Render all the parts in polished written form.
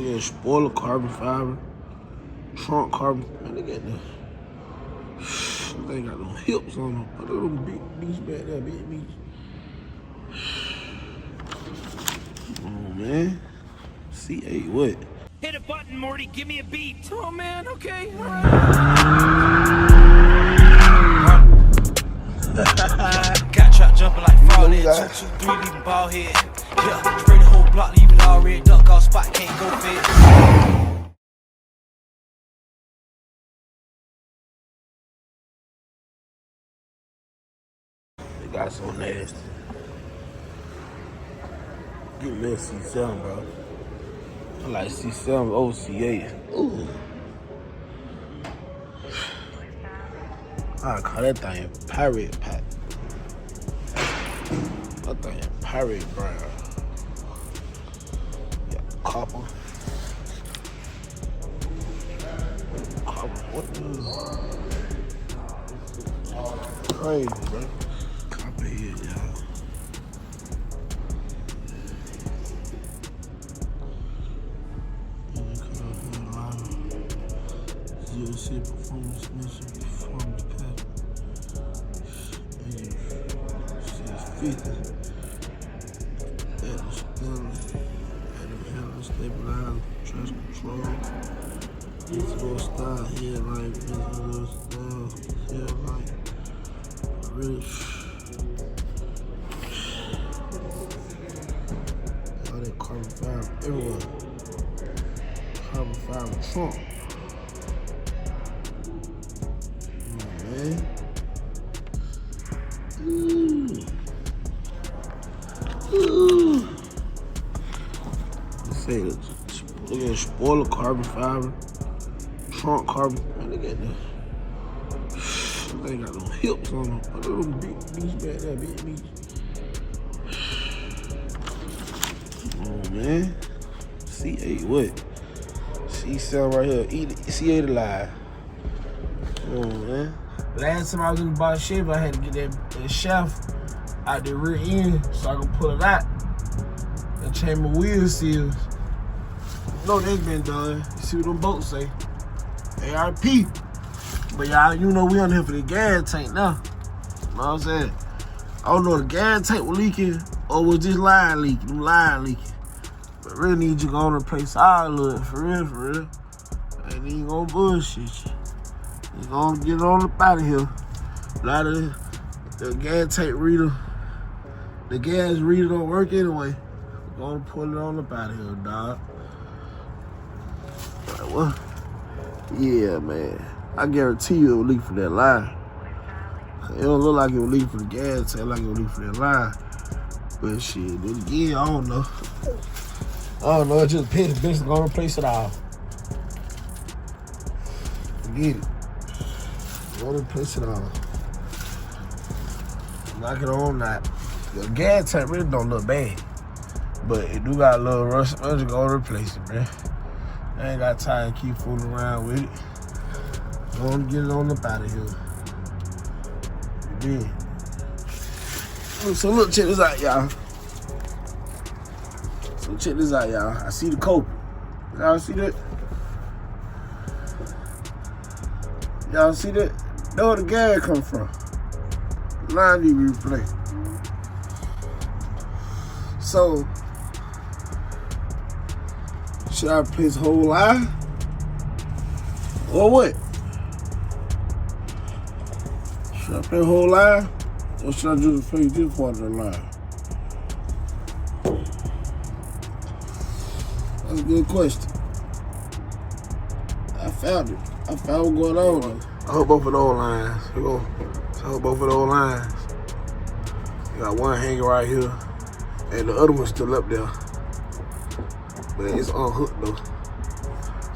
Yeah, spoiler carbon fiber, trunk carbon. Man, they got they got them hips on them. Look at them big beats back there, big beats. Come on, man. C8 what? Hit a button, Morty. Give me a beat. Oh man, okay, all right. Got trapped jumping like fraud. 2, 2, 3, leaving ball head. Yeah, spray the whole block, leave it all red. Duck off spot, can't go fit. They got so nasty. Give me a C7, bro. I like C7 OCA. Ooh. I call that thing pirate pack. That thing pirate brown. Yeah, copper. Copper, what the? Crazy, bro. Copper here, y'all. Zero C performance mission performance pattern. And 50. Add the stabilizer, traction control. Visible style, headlight, visible style, headlight. Really. All that carbon fiber everywhere. Carbon fiber trunk. Man. Let's say look at the spoiler carbon fiber, trunk carbon. Man, look at that. They got them hips on them. Look at them big beats back there, big beats. Come on, man. C8 what? C7 right here. C8 alive. Come on, man. Last time I was in the Box Chevy, I had to get that shaft out the rear end so I could pull it out and change my wheel seals. You know that's been done. You see what them boats say? ARP. But y'all, you know we on here for the gas tank now. You know what I'm saying? I don't know if the gas tank was leaking or was this line leaking, them line leaking. But really need you to go and replace all of it, for real, for real. Ain't even gonna bullshit you. You gonna get it on up out of here. A lot of the gas tank reader, the gas reader don't work anyway. We're gonna pull it on up out of here, dog. But what? Yeah, man. I guarantee you it will leak for that line. It don't look like it will leak for the gas tank, like it will leak for that line. But shit, then again, I don't know. It's just bitch gonna replace it all. Forget it. Gonna replace it all. Knock it on that. The gas tank really don't look bad. But it do got a little rust. I'm just gonna replace it, man. I ain't got time to keep fooling around with it. Gonna get it on up out of here. You did. So look, check this out, y'all. I see the culprit. Y'all see that? Y'all see that? That's where the gas come from. The line need to be replaced. So, should I replace the whole line? Or what? Should I replace the whole line? Or should I just replace this part of the line? That's a good question. I found it. I found what's going on though. I hope both of those lines. I hope both of those lines. You got one hanging right here, and the other one's still up there. But it's unhooked though.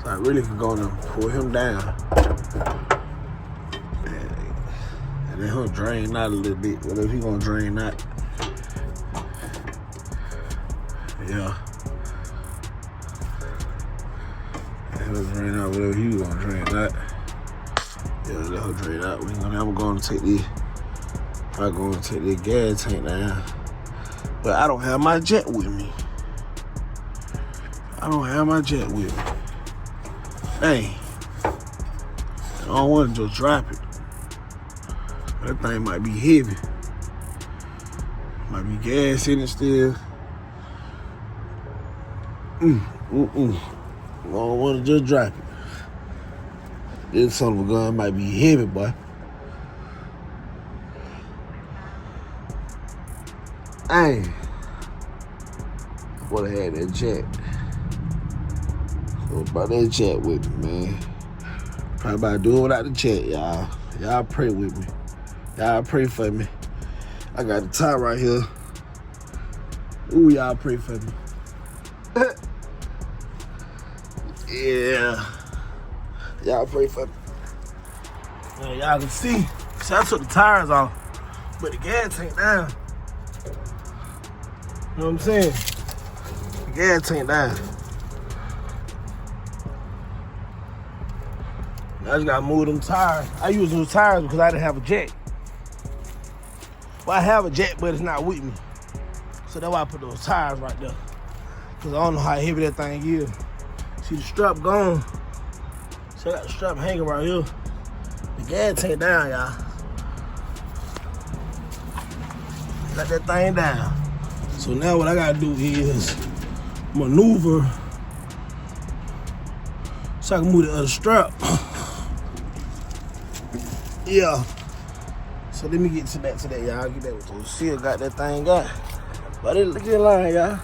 So I really can go and pull him down. And then he'll drain out a little bit. Whatever he gonna drain out. Yeah. He'll drain out whatever he was gonna drain out. Yeah, let her drain out. I'm gonna take the gas tank down. But I don't have my jet with me. I don't have my jet with me. Dang. I don't want to just drop it. That thing might be heavy. Might be gas in it still. I don't want to just drop it. This son of a gun might be heavy, boy. Dang. Would have had that jet. So about that jet with me, man. Probably about to do it without the jet, y'all. Y'all pray with me. Y'all pray for me. I got the tie right here. Ooh, y'all pray for me. Yeah. Y'all pray for me. Yeah, y'all can see. See, I took the tires off, but the gas tank down. You know what I'm saying? The gas tank down. I just gotta move them tires. I use those tires because I didn't have a jet. Well, I have a jet, but it's not with me. So that's why I put those tires right there. Because I don't know how heavy that thing is. See the strap gone. So I got the strap hanging right here. The gas tank down, y'all. Got that thing down. So now what I gotta do is maneuver so I can move the other strap. Yeah. So let me get to that today, y'all. Get that with you. Still got that thing got. But look at that line, y'all.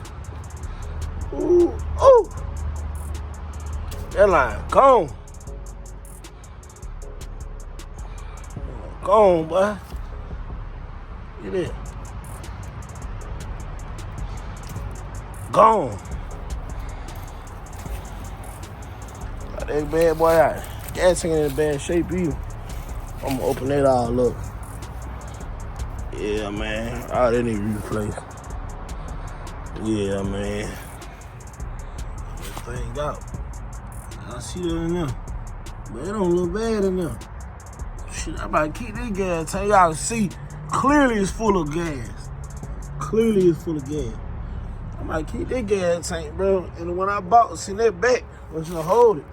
Ooh, ooh. That line gone. Gone, boy. Look at that. Gone. Got that bad boy out. Gas ain't in bad shape either. I'm gonna open that all up. Yeah, man. Oh, they need to replace. Yeah, man. That thing out. I see that in there. But it don't look bad in there. Shit, I about to keep this gas tank. Y'all see, clearly it's full of gas. Clearly it's full of gas. I might keep that gas tank, bro. And when I bought, see that back, I'm just gonna hold it.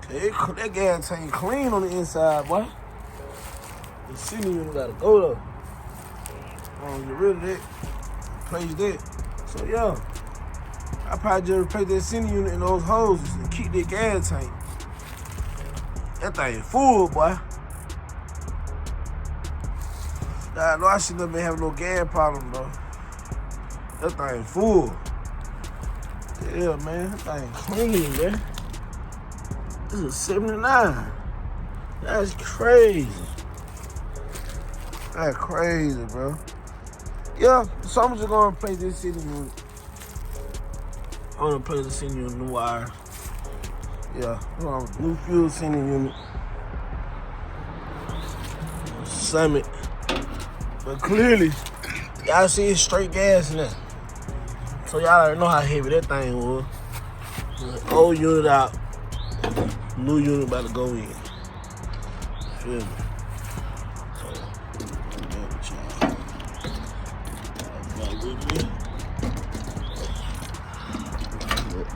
Okay, that gas tank clean on the inside, boy. The city unit gotta go though. I don't get rid of that. Replace that. So yeah, I probably just replace that center unit in those hoses and keep that gas tank. That thing full, boy. I know I shouldn't have been having no gas problem, bro. That thing full. Yeah, man, that thing clean, man. This is 79. That's crazy. That's crazy, bro. Yeah, so I'm just gonna replace this city unit. I'm gonna replace the city unit, new wire. Yeah, new fuel city unit. Summit. But clearly, y'all see it's straight gas in there. So y'all already know how heavy that thing was. The old unit out, new unit about to go in. Feel me?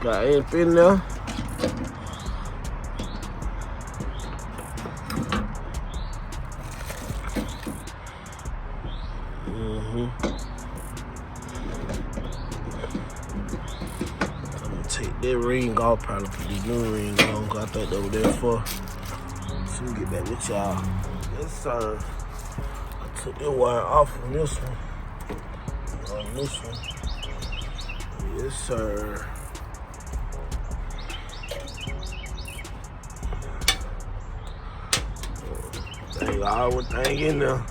Got everything in there. I'm gonna take that ring off, probably put these new rings on, cause I think they were there for. So we get back with y'all. Yes, sir. I took that wire off from this one. On this one. Yes, sir. Dang, all thing in there.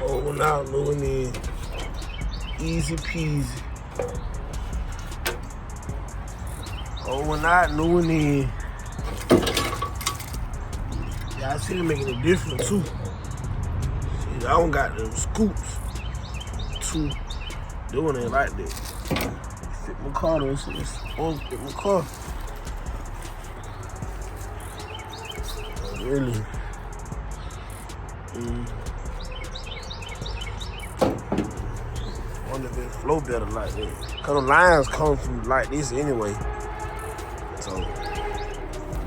Over now, moving in. Easy peasy. Over not, moving in. Yeah, I see them making a difference too. See, I don't got them scoops too. Doing it like that. Fit my car though, so it's supposed to fit my car. Really. Wonder if it flow better like that. Cause the lines come from like this anyway.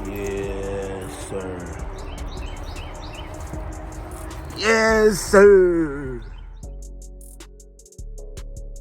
Yes, sir. Yes, sir.